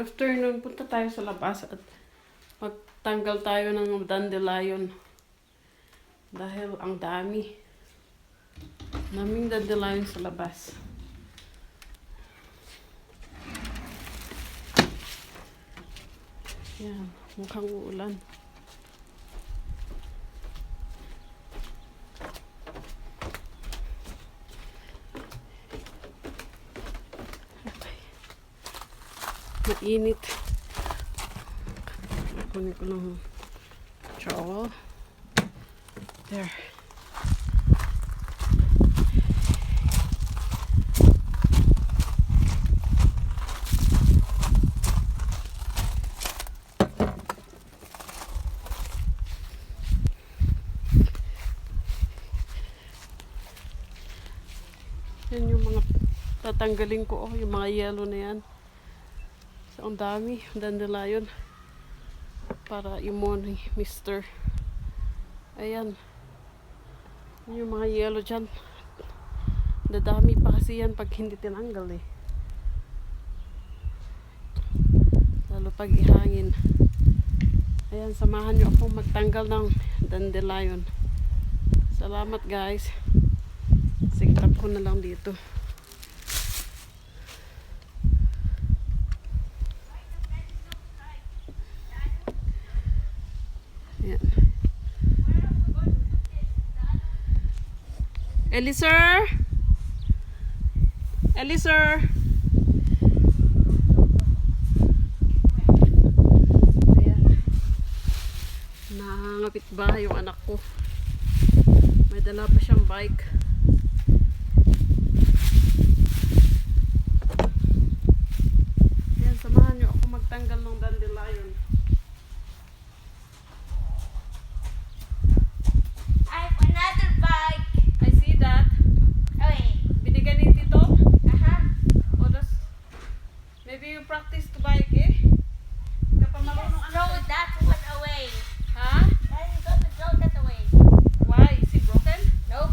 afternoon, punta tayo sa labas at magtanggal tayo ng dandelion. Dahil ang dami. Naming dandelion sa labas. Yan, mukhang uulan. Mainit. Kunin ko ng trowel. There. Yan yung mga tatanggalin ko, yung mga yellow na yan. So, ang dami, dandelion. Para imon, mister. Ayan. Yung mga yellow dyan. Dadami pa kasi yan pag hindi tinanggal eh. Lalo pag ihangin. Ayan, samahan nyo ako magtanggal ng dandelion. Salamat guys. Sigtap ko na lang dito. Ayan. Eliser? Eliser? Ayan. Nangangapit ba yung anak ko? May dala pa siyang bike. Ayan, samahan nyo ako magtanggal ng dandelion. Maybe you practice to bike eh? Kapag marunong Throw that one away. Ha? I'm going to throw that away. Why? Is it broken? Nope.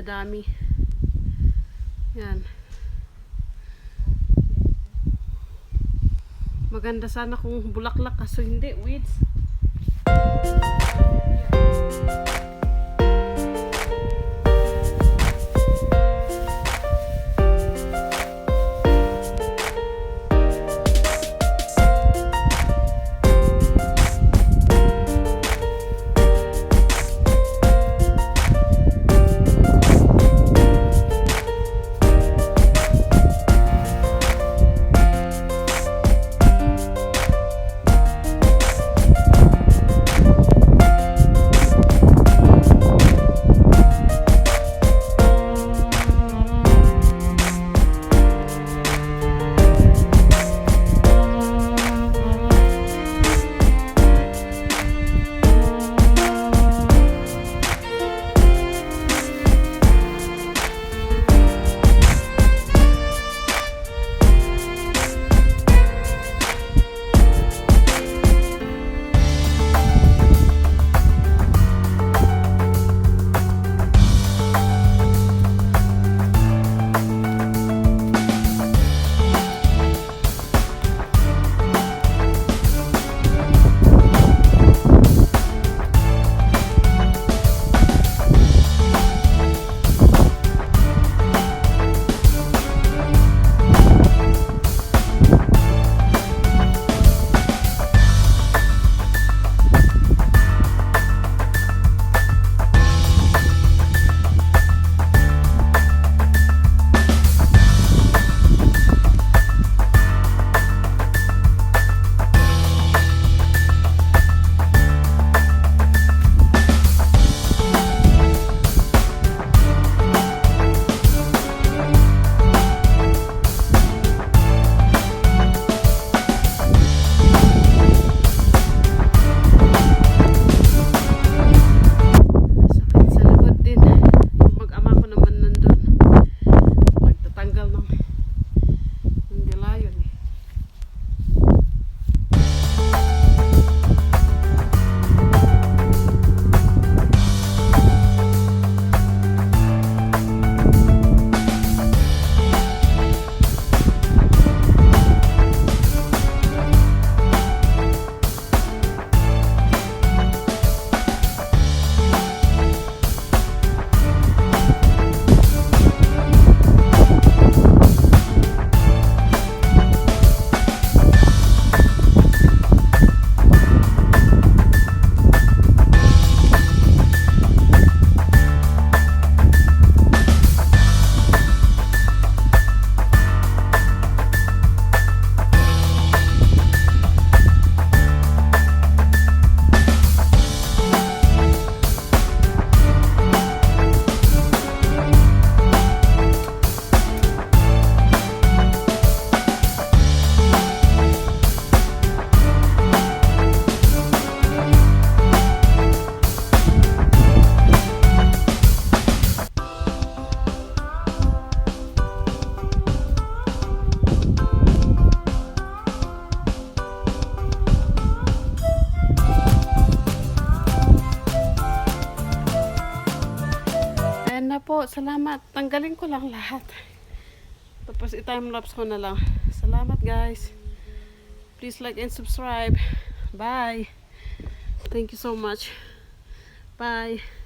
dadami. Yan. Maganda sana kung bulaklak kaso hindi, weeds. po, salamat. Tanggalin ko lang lahat. Tapos i-timelapse ko na lang. Salamat guys. Please like and subscribe. Bye. Thank you so much. Bye.